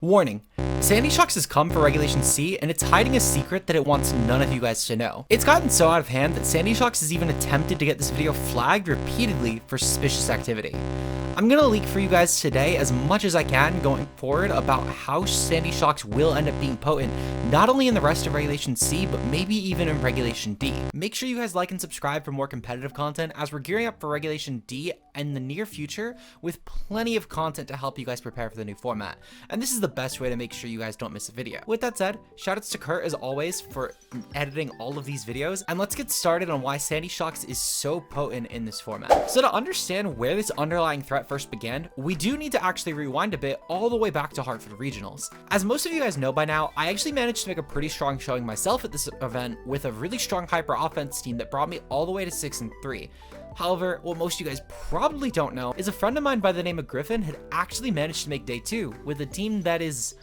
Warning, Sandy Shocks has come for Regulation C, and it's hiding a secret that it wants none of you guys to know. It's gotten so out of hand that Sandy Shocks has even attempted to get this video flagged repeatedly for suspicious activity. I'm gonna leak for you guys today as much as I can going forward about how Sandy Shocks will end up being potent, not only in the rest of Regulation C, but maybe even in Regulation D. Make sure you guys like and subscribe for more competitive content as we're gearing up for Regulation D in the near future with plenty of content to help you guys prepare for the new format. And this is the best way to make sure you guys don't miss a video. With that said, shoutouts to Kurt as always for editing all of these videos, and let's get started on why Sandy Shocks is so potent in this format. So to understand where this underlying threat first began, we do need to actually rewind a bit all the way back to Hartford Regionals. As most of you guys know by now, I actually managed to make a pretty strong showing myself at this event with a really strong hyper offense team that brought me all the way to 6-3. However, what most of you guys probably don't know is a friend of mine by the name of Griffin had actually managed to make day 2 with a team that is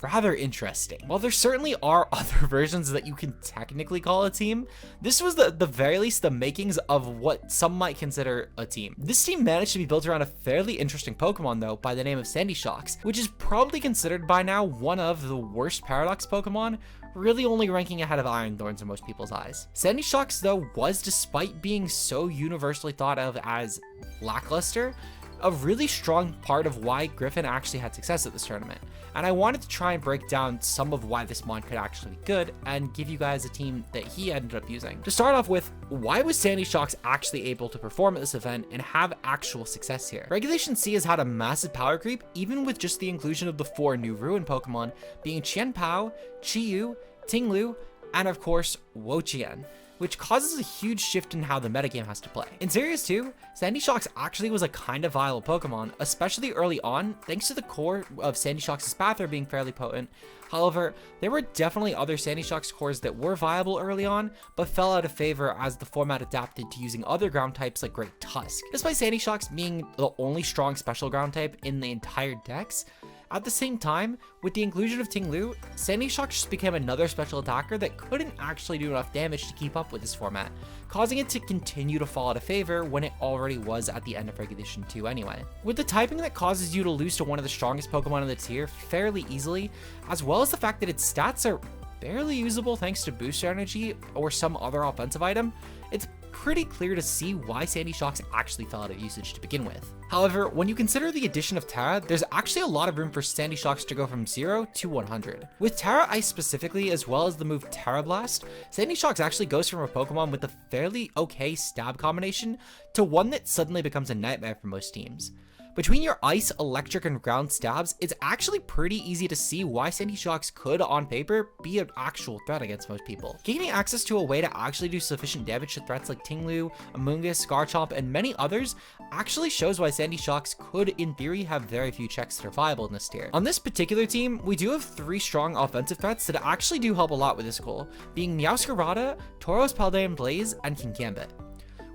rather interesting. While there certainly are other versions that you can technically call a team, this was the very least the makings of what some might consider a team. This team managed to be built around a fairly interesting Pokemon though by the name of Sandy Shocks, which is probably considered by now one of the worst Paradox Pokemon, really only ranking ahead of Iron Thorns in most people's eyes. Sandy Shocks though was, despite being so universally thought of as lackluster, a really strong part of why Griffin actually had success at this tournament. And I wanted to try and break down some of why this mon could actually be good and give you guys a team that he ended up using. To start off with, why was Sandy Shocks actually able to perform at this event and have actual success here? Regulation C has had a massive power creep, even with just the inclusion of the 4 new Ruin Pokemon being Qianpao, Chiyu, Tinglu, and of course, Wo-Chien, which causes a huge shift in how the metagame has to play. In Series 2, Sandy Shocks actually was a kind of viable Pokemon, especially early on, thanks to the core of Sandy Shocks' Spathor being fairly potent. However, there were definitely other Sandy Shocks cores that were viable early on, but fell out of favor as the format adapted to using other ground types like Great Tusk. Despite Sandy Shocks being the only strong special ground type in the entire dex, at the same time, with the inclusion of Tinglu, Sandy Shocks just became another special attacker that couldn't actually do enough damage to keep up with this format, causing it to continue to fall out of favor when it already was at the end of Regulation 2 anyway. With the typing that causes you to lose to one of the strongest Pokemon in the tier fairly easily, as well as the fact that its stats are barely usable thanks to booster energy or some other offensive item, it's pretty clear to see why Sandy Shocks actually fell out of usage to begin with. However, when you consider the addition of Terra, there's actually a lot of room for Sandy Shocks to go from 0 to 100. With Terra Ice specifically, as well as the move Terra Blast, Sandy Shocks actually goes from a Pokemon with a fairly okay stab combination to one that suddenly becomes a nightmare for most teams. Between your ice, electric, and ground stabs, it's actually pretty easy to see why Sandy Shocks could, on paper, be an actual threat against most people. Gaining access to a way to actually do sufficient damage to threats like Tinglu, Amoonguss, Garchomp, and many others actually shows why Sandy Shocks could, in theory, have very few checks that are viable in this tier. On this particular team, we do have 3 strong offensive threats that actually do help a lot with this goal, being Meowscarada, Tauros Paldean Blaze, and Kingambit.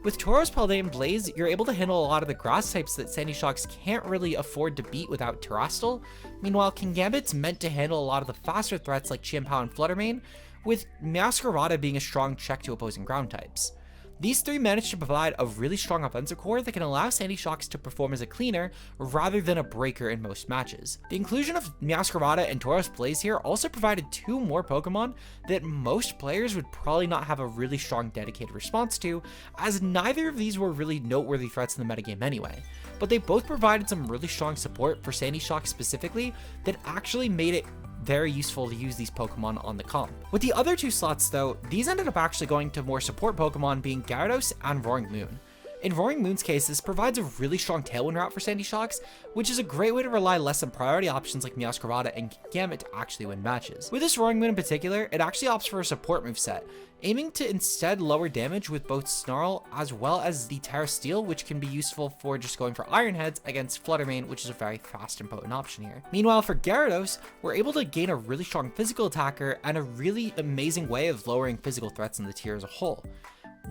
With Tauros Paldean Blaze, you're able to handle a lot of the grass types that Sandy Shocks can't really afford to beat without Terastal. Meanwhile, Kingambit's meant to handle a lot of the faster threats like Qianpao and Fluttermane, with Meowscarada being a strong check to opposing ground types. These 3 manage to provide a really strong offensive core that can allow Sandy Shocks to perform as a cleaner rather than a breaker in most matches. The inclusion of Meowscarada and Tauros Blaze here also provided 2 more Pokemon that most players would probably not have a really strong dedicated response to, as neither of these were really noteworthy threats in the metagame anyway. But they both provided some really strong support for Sandy Shocks specifically that actually made it very useful to use these Pokemon on the comp. With the other 2 slots though, these ended up actually going to more support Pokemon being Gyarados and Roaring Moon. In Roaring Moon's case, this provides a really strong Tailwind route for Sandy Shocks, which is a great way to rely less on priority options like Meowscarada and Kingambit to actually win matches. With this Roaring Moon in particular, it actually opts for a support moveset, aiming to instead lower damage with both Snarl as well as the Terra Steel, which can be useful for just going for Iron Heads against Fluttermane, which is a very fast and potent option here. Meanwhile, for Gyarados, we're able to gain a really strong physical attacker and a really amazing way of lowering physical threats in the tier as a whole.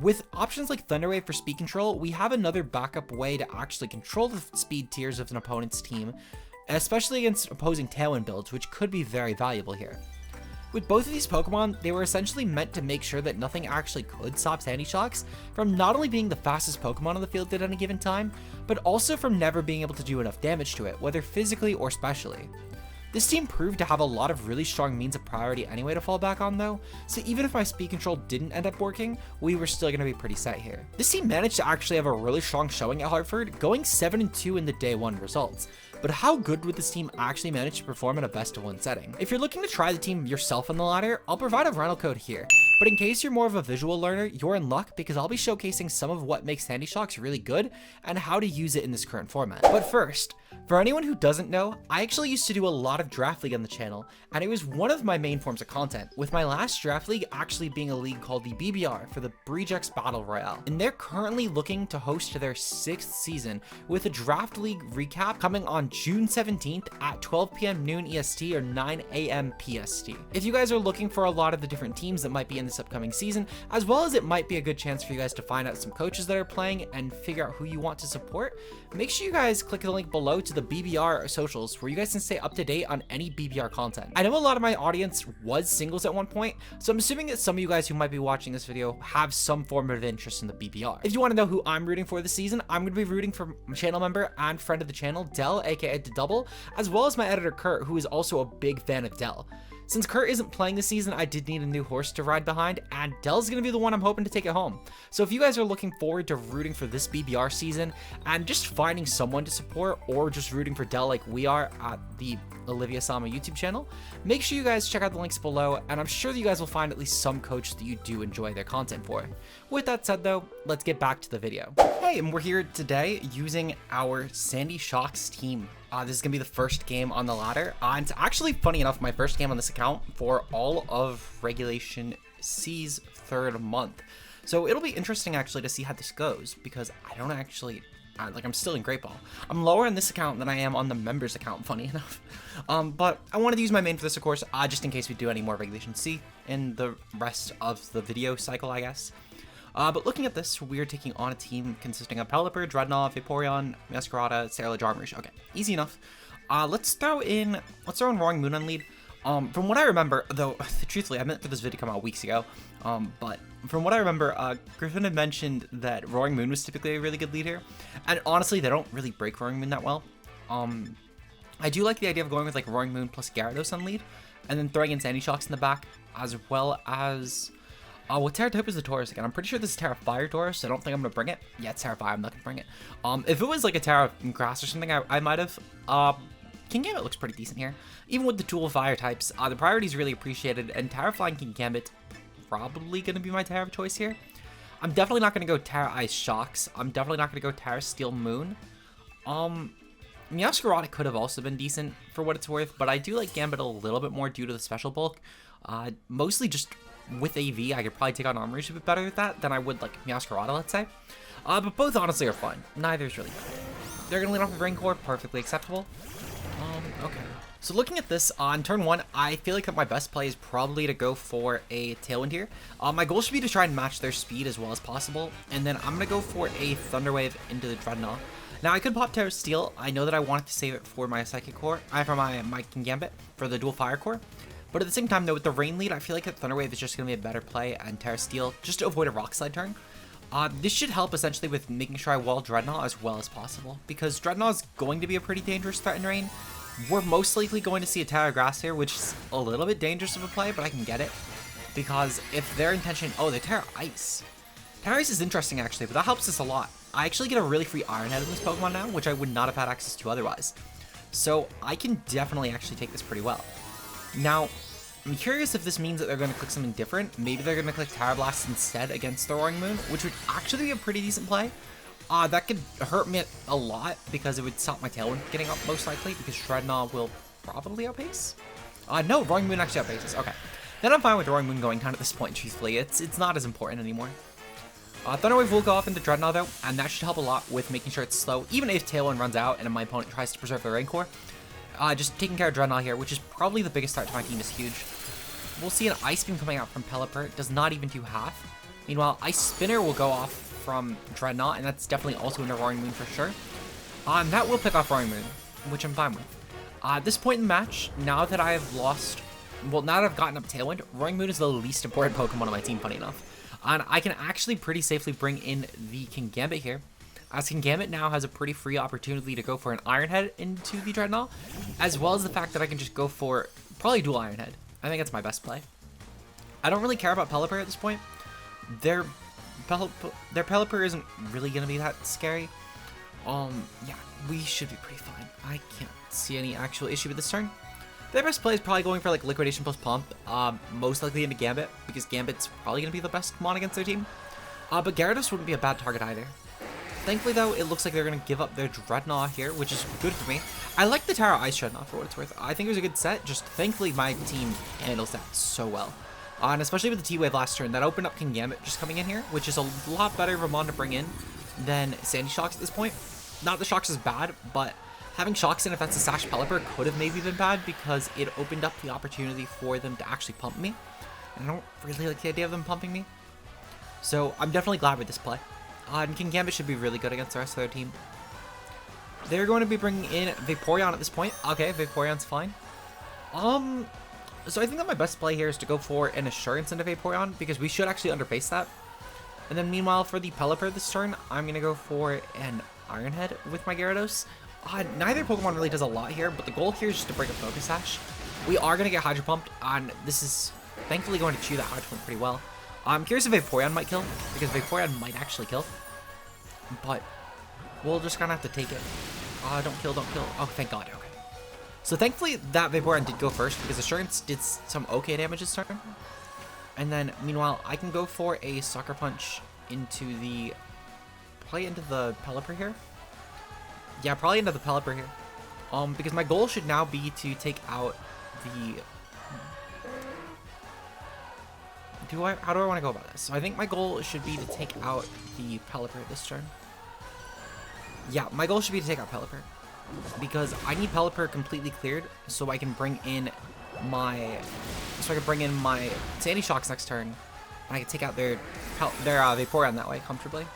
With options like Thunder Wave for speed control, we have another backup way to actually control the speed tiers of an opponent's team, especially against opposing Tailwind builds, which could be very valuable here. With both of these Pokemon, they were essentially meant to make sure that nothing actually could stop Sandy Shocks from not only being the fastest Pokemon on the field at any given time, but also from never being able to do enough damage to it, whether physically or specially. This team proved to have a lot of really strong means of priority anyway to fall back on though, so even if my speed control didn't end up working, we were still going to be pretty set here. This team managed to actually have a really strong showing at Hartford, going 7-2 in the day 1 results. But how good would this team actually manage to perform in a best of 1 setting? If you're looking to try the team yourself on the ladder, I'll provide a rental code here. But in case you're more of a visual learner, you're in luck because I'll be showcasing some of what makes Sandy Shocks really good and how to use it in this current format. But first, for anyone who doesn't know, I actually used to do a lot of Draft League on the channel, and it was one of my main forms of content, with my last Draft League actually being a league called the BBR for the Bregex Battle Royale. And they're currently looking to host their 6th season with a Draft League recap coming on June 17th at 12 p.m. noon EST or 9 a.m. PST. If you guys are looking for a lot of the different teams that might be in this upcoming season, as well as it might be a good chance for you guys to find out some coaches that are playing and figure out who you want to support, make sure you guys click the link below to the BBR socials where you guys can stay up to date on any BBR content. I know a lot of my audience was singles at one point, so I'm assuming that some of you guys who might be watching this video have some form of interest in the BBR. If you want to know who I'm rooting for this season, I'm going to be rooting for my channel member and friend of the channel, Dell, aka The Double, as well as my editor Kurt, who is also a big fan of Dell. Since Kurt isn't playing this season, I did need a new horse to ride behind, and Dell's going to be the one I'm hoping to take it home. So if you guys are looking forward to rooting for this BBR season and just finding someone to support, or just rooting for Dell like we are at the Oliviasama YouTube channel, make sure you guys check out the links below, and I'm sure that you guys will find at least some coach that you do enjoy their content for. With that said though, let's get back to the video. Hey, and we're here today using our Sandy Shocks team. This is going to be the first game on the ladder. And it's actually, funny enough, my first game on this account for all of Regulation C's 3rd month. So it'll be interesting actually to see how this goes, because I don't actually, I'm still in Great Ball. I'm lower on this account than I am on the members account, funny enough. But I wanted to use my main for this, of course, just in case we do any more Regulation C in the rest of the video cycle, I guess. But looking at this, we're taking on a team consisting of Pelipper, Dreadnought, Vaporeon, Meowscarada, Sarah, Jarmerish. Okay, easy enough. Let's throw in Roaring Moon on lead. From what I remember, though, truthfully, I meant for this video to come out weeks ago. But from what I remember, Griffin had mentioned that Roaring Moon was typically a really good lead here. And honestly, they don't really break Roaring Moon that well. I do like the idea of going with like Roaring Moon plus Gyarados on lead, and then throwing in Sandy Shocks in the back, as well as... what Terra type is the Taurus again? I'm pretty sure this is Terra Fire Taurus, so I don't think I'm going to bring it. Yeah, it's Terra Fire, I'm not going to bring it. If it was like a Terra Grass or something, I might have. Kingambit looks pretty decent here. Even with the Tool Fire types, the priority is really appreciated, and Terra Flying Kingambit probably going to be my Terra of choice here. I'm definitely not going to go Terra Ice Shocks. I'm definitely not going to go Terra Steel Moon. Meowscarada could have also been decent for what it's worth, but I do like Gambit a little bit more due to the special bulk. Mostly just... with AV, I could probably take on Armory a bit better with that than I would, like, Meowscarada, let's say. But both honestly are fun. Neither is really bad. They're going to lead off with Rain Core, perfectly acceptable. Okay. So looking at this, on turn 1, I feel like that my best play is probably to go for a Tailwind here. My goal should be to try and match their speed as well as possible, and then I'm going to go for a Thunder Wave into the Dreadnought. Now, I could pop Terra Steel. I know that I wanted to save it for my Psychic Core, for my Kingambit, for the Dual Fire Core. But at the same time, though, with the Rain lead, I feel like that Thunder Wave is just going to be a better play, and Terra Steel, just to avoid a Rock Slide turn. This should help essentially with making sure I wall Dreadnought as well as possible, because Dreadnought is going to be a pretty dangerous threat in rain. We're most likely going to see a Terra Grass here, which is a little bit dangerous of a play, but I can get it. Because if their intention... oh, they're Terra Ice. Terra Ice is interesting, actually, but that helps us a lot. I actually get a really free Iron Head in this Pokemon now, which I would not have had access to otherwise. So I can definitely actually take this pretty well. Now, I'm curious if this means that they're going to click something different. Maybe they're going to click Terra Blast instead against the Roaring Moon, which would actually be a pretty decent play. That could hurt me a lot because it would stop my Tailwind getting up most likely, because Dreadnought will probably outpace. No, Roaring Moon actually outpaces. Okay. Then I'm fine with Roaring Moon going down at this point, truthfully. It's not as important anymore. Thunder Wave will go off into Dreadnought though, and that should help a lot with making sure it's slow, even if Tailwind runs out and my opponent tries to preserve the Rain Core. Just taking care of Dreadnought here, which is probably the biggest threat to my team, is huge. We'll see an Ice Beam coming out from Pelipper. It does not even do half. Meanwhile, Ice Spinner will go off from Dreadnought, and that's definitely also into Roaring Moon for sure. That will pick off Roaring Moon, which I'm fine with. At this point in the match, now that I have lost... well, now that I've gotten up Tailwind, Roaring Moon is the least important Pokemon on my team, funny enough. And I can actually pretty safely bring in the Kingambit here, as Kingambit now has a pretty free opportunity to go for an Iron Head into the Dreadnought, as well as the fact that I can just go for probably dual Iron Head. I think that's my best play. I don't really care about Pelipper at this point. Their Pelipper isn't really going to be that scary. Yeah, we should be pretty fine. I can't see any actual issue with this turn. Their best play is probably going for like Liquidation plus Pump, most likely into Gambit, because Gambit's probably going to be the best mon against their team. But Gyarados wouldn't be a bad target either. Thankfully though, it looks like they're going to give up their Dreadnought here, which is good for me. I like the Tara Ice Dreadnought for what it's worth. I think it was a good set, just thankfully my team handles that so well. And especially with the T-Wave last turn, that opened up Kingambit just coming in here, which is a lot better of a mon to bring in than Sandy Shocks at this point. Not that Shocks is bad, but having Shocks in, if that's a Sash Pelipper, could have maybe been bad because it opened up the opportunity for them to actually pump me. And I don't really like the idea of them pumping me. So I'm definitely glad with this play. And Kingambit should be really good against the rest of their team. They're going to be bringing in Vaporeon at this point. Okay, Vaporeon's fine. So I think that my best play here is to go for an Assurance into Vaporeon because we should actually underbase that. And then meanwhile, for the Pelipper this turn, I'm going to go for an Iron Head with my Gyarados. Neither Pokemon really does a lot here, but the goal here is just to break a Focus Sash. We are going to get Hydro Pumped, and this is thankfully going to chew that Hydro Pump pretty well. I'm curious if Vaporeon might kill, because Vaporeon might actually kill. But we'll just kind of have to take it. Don't kill, don't kill. Oh, thank God. Okay. So thankfully that Vaporeon did go first, because Assurance did some okay damage this turn. And then, meanwhile, I can go for a Sucker Punch into the... Probably into the Pelipper here. Yeah, probably into the Pelipper here. Because my goal should now be to take out the... How do I want to go about this? So I think my goal should be to take out the Pelipper this turn. Yeah, my goal should be to take out Pelipper. Because I need Pelipper completely cleared so I can bring in my... Sandy Shocks next turn. And I can take out their Vaporeon that way comfortably.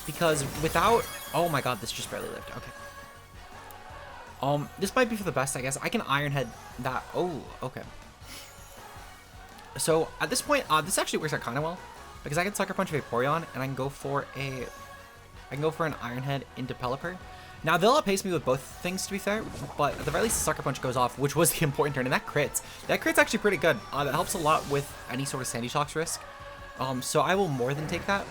Because without... Oh my God, this just barely lived. Okay. This might be for the best, I guess. I can Iron Head that... Oh, okay. So at this point, this actually works out kind of well because I can Sucker Punch Vaporeon and I can go for an Iron Head into Pelipper. Now they'll outpace me with both things to be fair, but at the very least the Sucker Punch goes off, which was the important turn, and that crits. That crit's actually pretty good. That helps a lot with any sort of Sandy Shocks risk. So I will more than take that.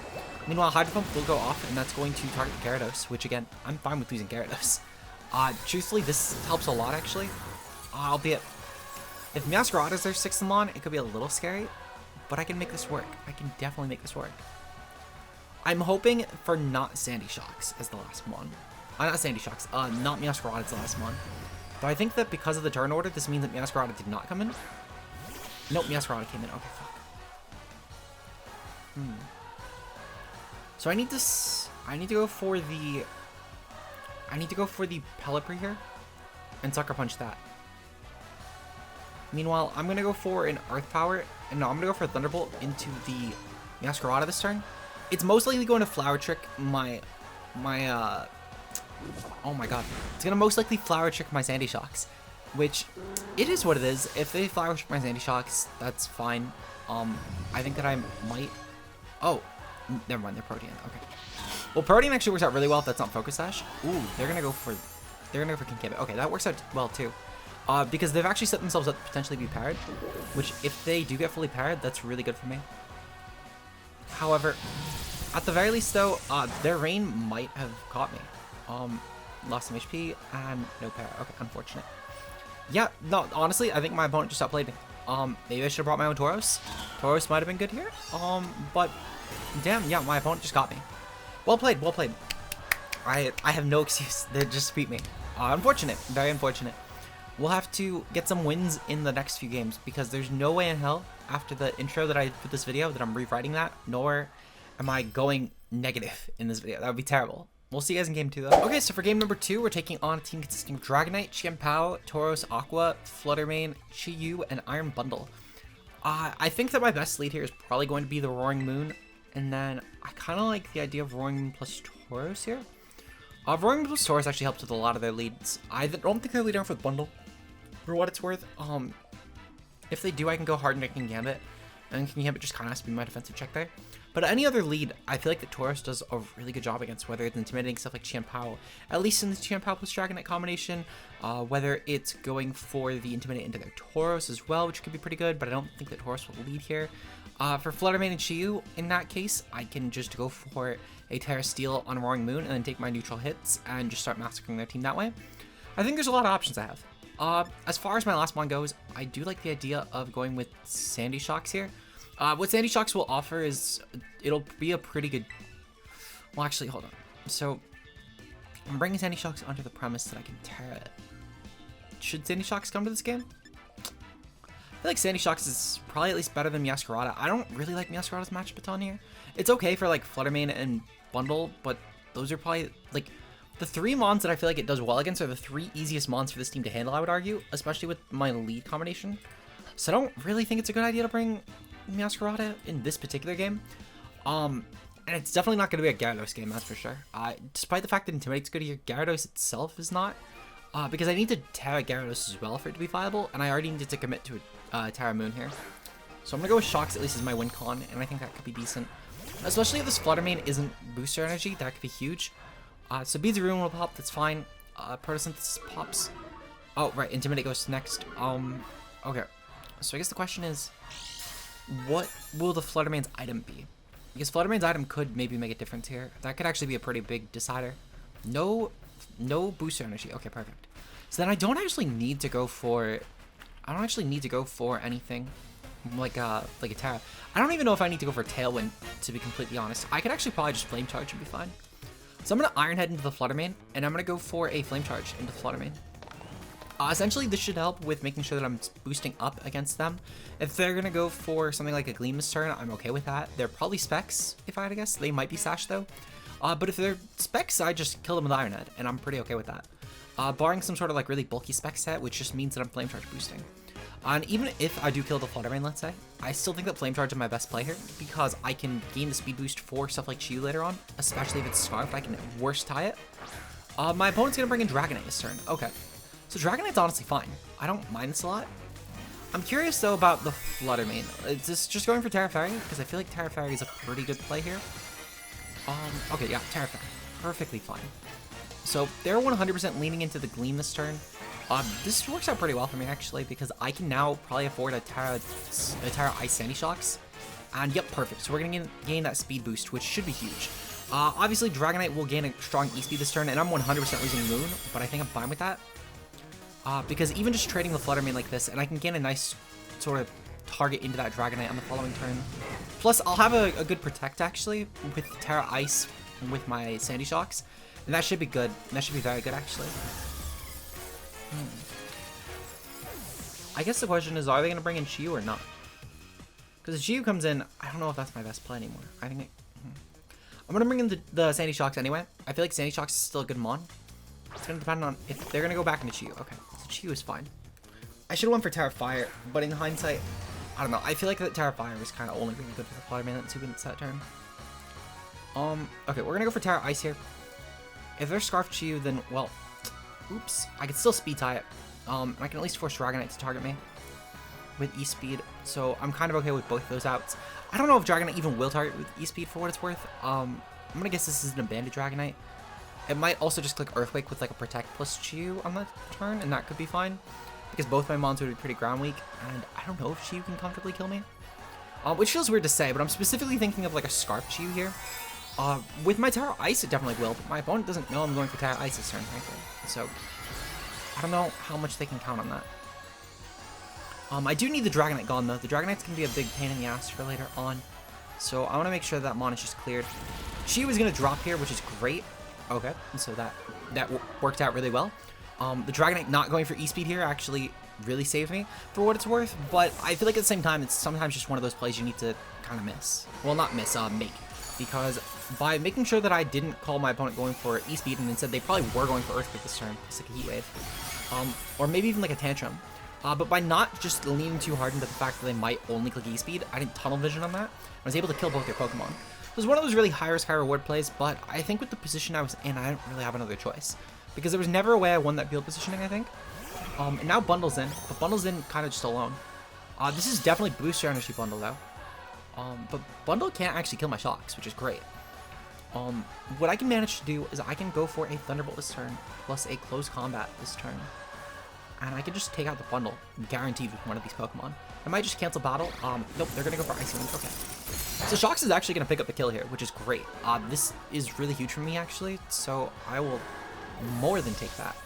Meanwhile, Hydro Pump will go off, and that's going to target Gyarados, which again, I'm fine with using Gyarados. Truthfully, this helps a lot actually. Albeit, if Meowscarada is their 6th mon, it could be a little scary, but I can make this work. I can definitely make this work. I'm hoping for not Sandy Shocks as the last mon. Not Sandy Shocks, not Meowscarada as the last mon. But I think that because of the turn order, this means that Meowscarada did not come in. Nope, Meowscarada came in. Okay, fuck. So I need to go for the Pelipper here and Sucker Punch that. Meanwhile, I'm gonna go for an Earth Power, and no, I'm gonna go for a Thunderbolt into the Meowscarada this turn. It's most likely going to Flower Trick my oh my God, it's gonna most likely Flower Trick my Sandy Shocks, which it is what it is. If they Flower Trick my Sandy Shocks, that's fine. I think that I might. Oh, never mind, they're Protean. Okay. Well, Protean actually works out really well if that's not Focus Sash. Ooh, they're gonna go for Kingambit. Okay, that works out well too. Because they've actually set themselves up to potentially be parried, which if they do get fully parried, that's really good for me. However, at the very least though, their Rain might have caught me. Lost some HP and no parry. Okay, unfortunate. Yeah, no, honestly, I think my opponent just outplayed me. Maybe I should have brought my own Tauros. Tauros might have been good here. But damn, yeah, my opponent just got me. Well played, well played. I have no excuse. They just beat me. Unfortunate, very unfortunate. We'll have to get some wins in the next few games because there's no way in hell after the intro that I put this video that I'm rewriting that, nor am I going negative in this video. That would be terrible. We'll see you guys in game 2 though. Okay, so for game number 2, we're taking on a team consisting of Dragonite, Chienpao, Tauros, Aqua, Fluttermane, Chi-Yu, and Iron Bundle. I think that my best lead here is probably going to be the Roaring Moon, and then I kind of like the idea of Roaring Moon plus Tauros here. Roaring Moon plus Tauros actually helps with a lot of their leads. I don't think they're leading with Bundle, for what it's worth. If they do, I can go hard into Kingambit, and King Gambit just kind of has to be my defensive check there. But any other lead, I feel like that Tauros does a really good job against, whether it's intimidating stuff like Chien-Pao, at least in the Chien-Pao plus Dragonite combination, whether it's going for the Intimidate into their Tauros as well, which could be pretty good, but I don't think that Tauros will lead here. For Flutter Mane and Chi-Yu, in that case, I can just go for a Terra Steel on Roaring Moon and then take my neutral hits and just start massacring their team that way. I think there's a lot of options I have. As far as my last one goes, I do like the idea of going with Sandy Shocks here. What Sandy Shocks will offer is, it'll be a pretty good... Well, actually, hold on. So, I'm bringing Sandy Shocks under the premise that I can Terra it. Should Sandy Shocks come to this game? I feel like Sandy Shocks is probably at least better than Meowscarada. I don't really like Meowscarada's matchup a ton here. It's okay for, like, Flutter Mane and Bundle, but those are probably, like... The 3 mons that I feel like it does well against are the 3 easiest mons for this team to handle, I would argue, especially with my lead combination. So I don't really think it's a good idea to bring Meowscarada in this particular game. And it's definitely not going to be a Gyarados game, that's for sure. Despite the fact that Intimidate's good here, Gyarados itself is not. Because I need to Terra Gyarados as well for it to be viable, and I already needed to commit to a Terra Moon here. So I'm going to go with Shocks at least as my win con, and I think that could be decent. Especially if this Flutter Mane isn't booster energy, that could be huge. So Beads of Ruin will pop, that's fine. Photosynthesis pops. Oh, right, Intimidate goes next. Okay. So I guess the question is, what will the Flutter Mane's item be? Because Flutter Mane's item could maybe make a difference here. That could actually be a pretty big decider. No booster energy. Okay, perfect. So then I don't actually need to go for... I don't actually need to go for anything like a Terra. I don't even know if I need to go for Tailwind, to be completely honest. I could actually probably just Flame Charge and be fine. So I'm going to Iron Head into the Flutter Mane, and I'm going to go for a Flame Charge into the Flutter Mane. Essentially, this should help with making sure that I'm boosting up against them. If they're going to go for something like a Gleam this turn, I'm okay with that. They're probably Specs, if I had to guess. They might be Sash, though. But if they're Specs, I just kill them with Iron Head, and I'm pretty okay with that. Barring some sort of like really bulky Spec set, which just means that I'm Flame Charge boosting. And even if I do kill the Flutter Mane, let's say, I still think that Flame Charge is my best play here, because I can gain the speed boost for stuff like Chi-Yu later on, especially if it's Scarfed. I can worst tie it. My opponent's going to bring in Dragonite this turn. Okay. So Dragonite's honestly fine. I don't mind this a lot. I'm curious, though, about the Flutter Mane. Is this just going for Terra Fairy? Because I feel like Terra Fairy is a pretty good play here. Okay, yeah, Terra Fairy. Perfectly fine. So they're 100% leaning into the Gleam this turn. This works out pretty well for me, actually, because I can now probably afford a Terra Ice Sandy Shocks. And yep, perfect. So we're going to gain that speed boost, which should be huge. Obviously, Dragonite will gain a strong E-Speed this turn, and I'm 100% losing Moon, but I think I'm fine with that. Because even just trading the Flutter Mane like this, and I can gain a nice sort of target into that Dragonite on the following turn. Plus, I'll have a good Protect, actually, with Terra Ice with my Sandy Shocks. And that should be good. That should be very good, actually. I guess the question is, are they going to bring in Chi-Yu or not? Because if Chi-Yu comes in, I don't know if that's my best play anymore. I think I'm going to bring in the Sandy Shocks anyway. I feel like Sandy Shocks is still a good mon. It's going to depend on if they're going to go back into Chi-Yu. Okay, so Chi-Yu is fine. I should have went for Terra Fire, but in hindsight, I don't know. I feel like that Terra Fire was kind of only really good for the Flutter Mane that 2 minutes that turn. Okay, we're going to go for Terra Ice here. If they're Scarf Chi-Yu, then, well, oops. I can still speed tie it. And I can at least force Dragonite to target me with E-Speed. So I'm kind of okay with both those outs. I don't know if Dragonite even will target with E-Speed for what it's worth. I'm going to guess this is an Abandoned Dragonite. It might also just click Earthquake with like a Protect plus Chi-Yu on the turn, and that could be fine. Because both my mons would be pretty ground weak, and I don't know if Chi-Yu can comfortably kill me. Which feels weird to say, but I'm specifically thinking of like a Scarf Chi-Yu here. With my Terra Ice, it definitely will, but my opponent doesn't know I'm going for Terra Ice this turn, frankly. So, I don't know how much they can count on that. I do need the Dragonite gone, though. The Dragonite's going to be a big pain in the ass for later on. So, I want to make sure that mon is just cleared. Chi-Yu is going to drop here, which is great. Okay, so that worked out really well. The Dragonite not going for E-Speed here actually really saved me for what it's worth, but I feel like at the same time, it's sometimes just one of those plays you need to kind of miss. Well, not miss, make. Because by making sure that I didn't call my opponent going for E-Speed, and instead they probably were going for Earthquake this turn, it's like a Heat Wave, or maybe even like a Tantrum. But by not just leaning too hard into the fact that they might only click E-Speed, I didn't tunnel vision on that. I was able to kill both their Pokemon. It was one of those really high risk, high reward plays, but I think with the position I was in, I didn't really have another choice. Because there was never a way I won that field positioning, I think. And now Bundle's in, but Bundle's in kind of just alone. This is definitely Booster Energy Bundle, though. But Bundle can't actually kill my Shocks, which is great. What I can manage to do is I can go for a Thunderbolt this turn, plus a Close Combat this turn. And I can just take out the Bundle, guaranteed with one of these Pokemon. I might just cancel battle. Nope, they're gonna go for Icy Wind. Okay. So Shocks is actually gonna pick up the kill here, which is great. This is really huge for me, actually, so I will more than take that.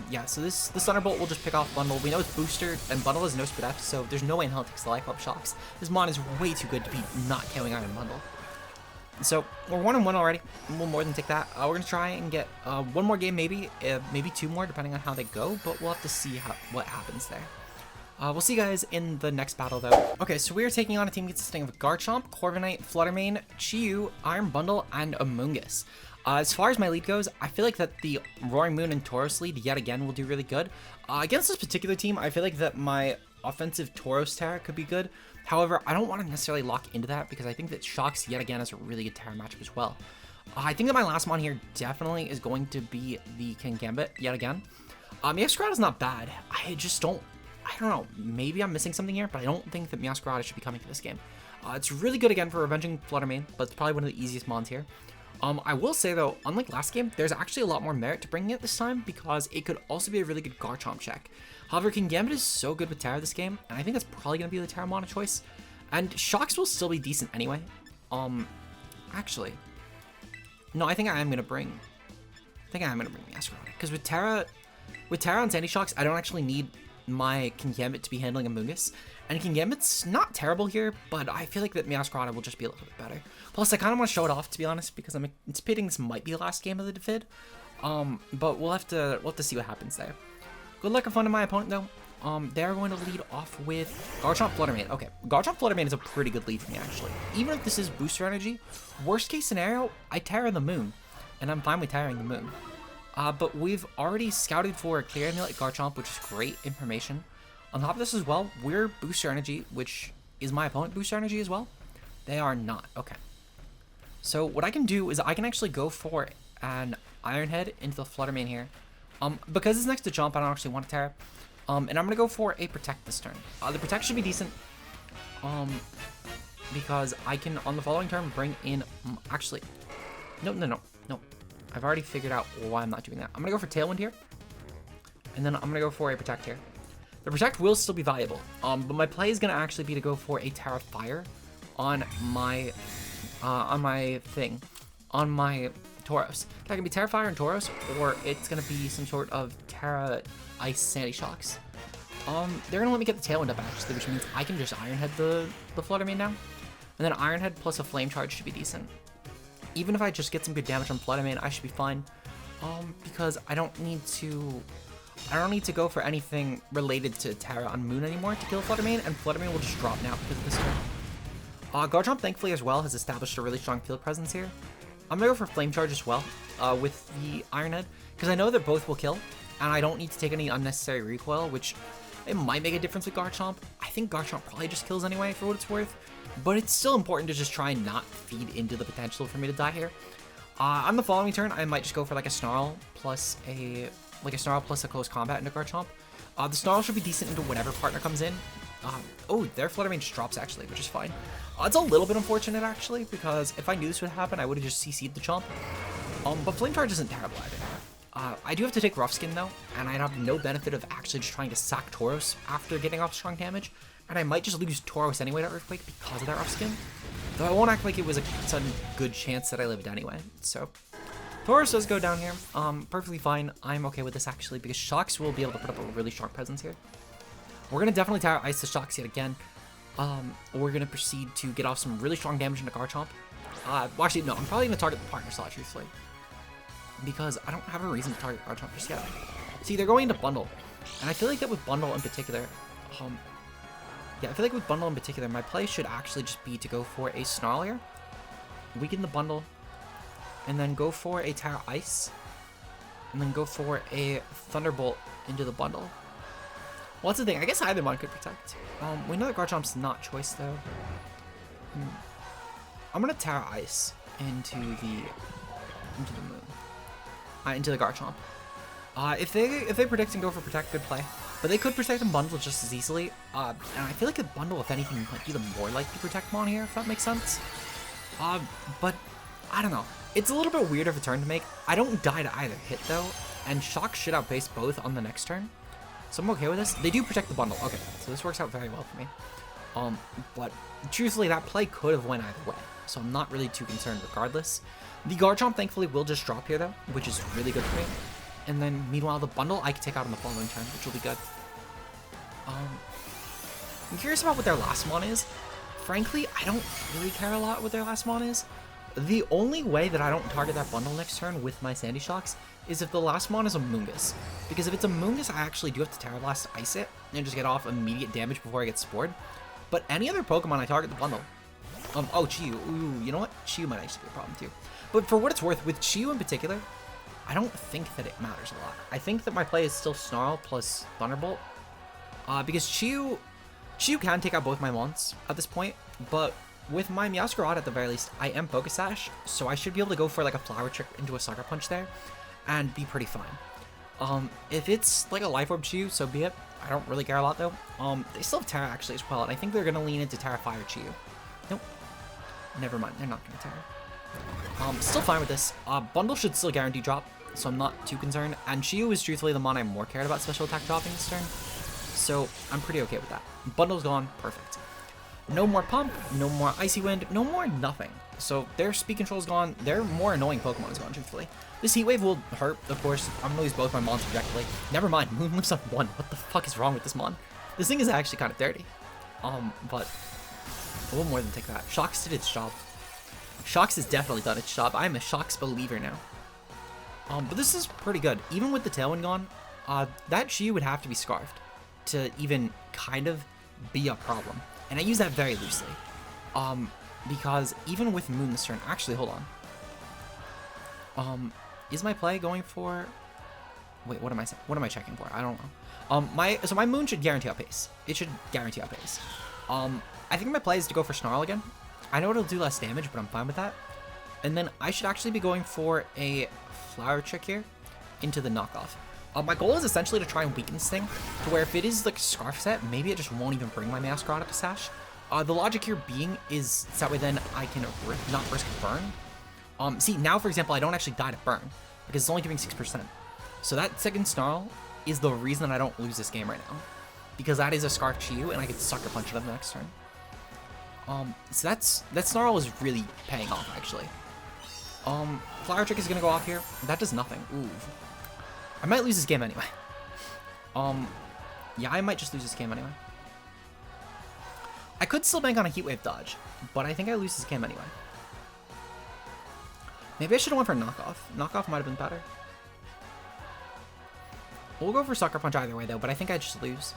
Yeah, so this Thunderbolt will just pick off Bundle. We know it's boosted, and Bundle has no Speed F, so there's no way in hell it takes the life up Shocks. This Mon is way too good to be not killing Iron Bundle. So we're 1-1 already. We'll more than take that. We're gonna try and get one more game, maybe 2 more, depending on how they go. But we'll have to see what happens there. We'll see you guys in the next battle, though. Okay, so we are taking on a team consisting of Garchomp, Corviknight, Fluttermane, Chi-Yu, Iron Bundle, and Amoonguss. As far as my lead goes, I feel like that the Roaring Moon and Tauros lead yet again will do really good. Against this particular team, I feel like that my offensive Tauros Terra could be good. However, I don't want to necessarily lock into that because I think that Shocks yet again is a really good Terra matchup as well. I think that my last mon here definitely is going to be the King Gambit yet again. Meowscarada is not bad. I don't know, maybe I'm missing something here, but I don't think that Meowscarada should be coming to this game. It's really good again for Revenging Fluttermane, but it's probably one of the easiest mons here. I will say though, unlike last game, there's actually a lot more merit to bringing it this time because it could also be a really good Garchomp check. However, King Gambit is so good with Terra this game, and I think that's probably going to be the Terra mon of choice. And Shocks will still be decent anyway. Actually, no, I think I am going to bring Meowscarada because with Terra on Sandy Shocks, I don't actually need my King Gambit to be handling Amoonguss. And King Gambit's not terrible here, but I feel like that Meowscarada will just be a little bit better. Plus, I kind of want to show it off, to be honest, because I'm anticipating this might be the last game of the vid. But we'll have to see what happens there. Good luck and fun to my opponent, though. They're going to lead off with Garchomp Fluttermane. Okay, Garchomp Fluttermane is a pretty good lead for me, actually. Even if this is booster energy, worst case scenario, I Terra the Moon, and I'm fine with Terraing the Moon. But we've already scouted for a Clear Amulet Garchomp, which is great information. On top of this as well, we're Booster Energy, which is my opponent Booster Energy as well. They are not. Okay. So what I can do is I can actually go for an Iron Head into the Fluttermane here. Because it's next to Jump, I don't actually want to Terra. And I'm going to go for a Protect this turn. The Protect should be decent. Because I can, on the following turn, bring in... actually, no. I've already figured out why I'm not doing that. I'm going to go for Tailwind here. And then I'm going to go for a Protect here. The Protect will still be valuable. But my play is going to actually be to go for a Terra Fire on my Tauros. That can be Terra Fire and Tauros, or it's going to be some sort of Terra Ice Sandy Shocks. They're going to let me get the Tailwind up, actually, which means I can just Iron Head the Fluttermane now. And then Iron Head plus a Flame Charge should be decent. Even if I just get some good damage on Fluttermane, I should be fine. Because I don't need to go for anything related to Terra on Moon anymore to kill Fluttermane, and Fluttermane will just drop now because of this turn. Garchomp, thankfully, as well, has established a really strong field presence here. I'm going to go for Flame Charge as well with the Iron Head, because I know that both will kill, and I don't need to take any unnecessary recoil, which it might make a difference with Garchomp. I think Garchomp probably just kills anyway, for what it's worth, but it's still important to just try and not feed into the potential for me to die here. On the following turn, I might just go for like a Snarl plus a Close Combat into Garchomp. The Snarl should be decent into whatever partner comes in. Oh, their Fluttermane just drops, actually, which is fine. It's a little bit unfortunate, actually, because if I knew this would happen, I would have just CC'd the Chomp. But Flame Charge isn't terrible either. I do have to take Rough Skin, though, and I'd have no benefit of actually just trying to sack Tauros after getting off strong damage, and I might just lose Tauros anyway to Earthquake because of that Rough Skin. Though I won't act like it was a sudden good chance that I lived anyway, so... Tauros does go down here, perfectly fine. I'm okay with this, actually, because Shocks will be able to put up a really strong presence here. We're going to definitely Terra Ice the Shocks yet again. We're going to proceed to get off some really strong damage into Garchomp. Well, actually, no, I'm probably going to target the partner slot, truthfully. Because I don't have a reason to target Garchomp just yet. See, they're going into Bundle. And I feel like that with Bundle in particular, my play should actually just be to go for a Snarl here, weaken the Bundle, and then go for a Terra Ice, and then go for a Thunderbolt into the Bundle. Well, that's the thing. I guess either one could Protect. We know that Garchomp's not choice, though. I'm gonna Terra Ice into the Moon. Into the Garchomp. If they predict and go for Protect, good play. but they could protect and bundle just as easily. And I feel like a bundle, if anything, might be the more likely to protect Mon here, if that makes sense. But I don't know. It's a little bit weird of a turn to make. I don't die to either hit though, and Shock should outpace both on the next turn. So I'm okay with this. They do protect the bundle. Okay, so this works out very well for me. But truthfully, that play could have went either way, so I'm not really too concerned regardless. The Garchomp thankfully will just drop here though, which is really good for me. And then meanwhile, the bundle I can take out on the following turn, which will be good. I'm curious about what their last mon is. Frankly, I don't really care a lot what their last mon is. The only way that I don't target that bundle next turn with my Sandy Shocks is if the last mon is a Moongus. Because if it's a Moongus, I actually do have to Terra Blast to ice it and just get off immediate damage before I get spored. But any other Pokemon, I target the bundle. Oh, Chiyu. Ooh, you know what? Chiyu might actually be a problem too. But for what it's worth, with Chiyu in particular, I don't think that it matters a lot. I think that my play is still Snarl plus Thunderbolt. Because Chiyu can take out both my mons at this point, but with my Meowscarada at the very least, I am Focus Sash, so I should be able to go for like a Flower Trick into a Sucker Punch there, and be pretty fine. If it's like a Life Orb Chiyu, so be it. I don't really care a lot though. They still have Terra actually as well, and I think they're gonna lean into Terra Fire Chiyu. Nope. Never mind, they're not gonna Terra. Still fine with this. Bundle should still guarantee drop, so I'm not too concerned. And Chiyu is truthfully the mon I'm more cared about special attack dropping this turn, so I'm pretty okay with that. Bundle's gone, perfect. No more Pump, no more Icy Wind, no more nothing. So their Speed Control's gone, their more annoying Pokemon is gone, truthfully. This Heat Wave will hurt, of course. I'm gonna lose both my mons objectively. Never mind, Moon lives on 1. What the fuck is wrong with this mon? This thing is actually kind of dirty. But we'll more than take that. Shocks did its job. Shocks has definitely done its job. I'm a Shocks believer now. But this is pretty good. Even with the Tailwind gone, that Chiyu would have to be Scarfed to even kind of be a problem. And I use that very loosely. Because even with Moon this turn, actually, hold on. Is my play going for? Wait, what am I checking for? I don't know. So my Moon should guarantee outpace. It should guarantee outpace. I think my play is to go for Snarl again. I know it'll do less damage, but I'm fine with that. And then I should actually be going for a Flower Trick here into the knockoff. My goal is essentially to try and weaken this thing to where if it is like a Scarf set, maybe it just won't even bring my Meowscarada to Sash. The logic here being is that way then I can not risk burn. See, now for example, I don't actually die to burn because it's only giving 6%. So that second Snarl is the reason I don't lose this game right now, because that is a Scarf Chiyu and I could Sucker Punch it on the next turn. So that Snarl is really paying off actually. Flower Trick is gonna go off here. That does nothing. Ooh. I might lose this game anyway. Yeah, I might just lose this game anyway. I could still bank on a Heat Wave dodge, but I think I lose this game anyway. Maybe I should have went for a knockoff. Knockoff might have been better. We'll go for Sucker Punch either way though, but I think I just lose.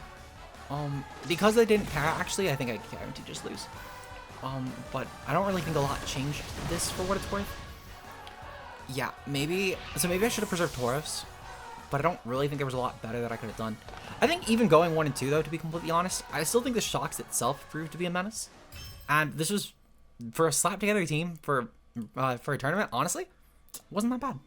Because I didn't Terra, actually, I think I guarantee just lose. But I don't really think a lot changed this for what it's worth. Yeah, maybe I should have preserved Tauros, but I don't really think there was a lot better that I could have done. I think even going 1 and 2 though, to be completely honest, I still think the Shocks itself proved to be a menace. And this was, for a slap together team for a tournament, honestly, wasn't that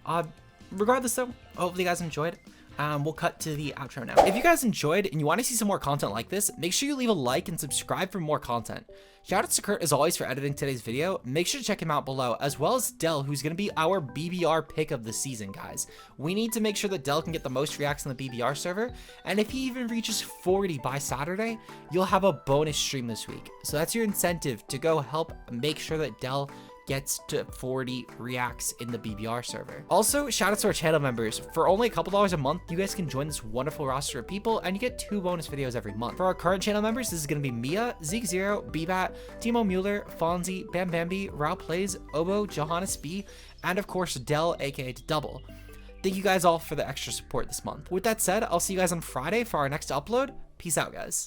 bad. Regardless though, hopefully you guys enjoyed. We'll cut to the outro now. If you guys enjoyed and you want to see some more content like this, make sure you leave a like and subscribe for more content. Shoutouts to Kurt as always for editing today's video. Make sure to check him out below, as well as Dell, who's going to be our BBR pick of the season, guys. We need to make sure that Dell can get the most reacts on the BBR server, and if he even reaches 40 by Saturday, you'll have a bonus stream this week. So that's your incentive to go help make sure that Dell gets to 40 reacts in the BBR server. Also, shout out to our channel members. For only a couple dollars a month, you guys can join this wonderful roster of people and you get 2 bonus videos every month. For our current channel members, this is going to be Mia, Zeke Zero, Bbat, Timo Mueller, Fonzie, Bam Bambi, Rao Plays, Obo, Johannes B, and of course Dell, aka Double. Thank you guys all for the extra support this month. With that said, I'll see you guys on Friday for our next upload. Peace out, guys.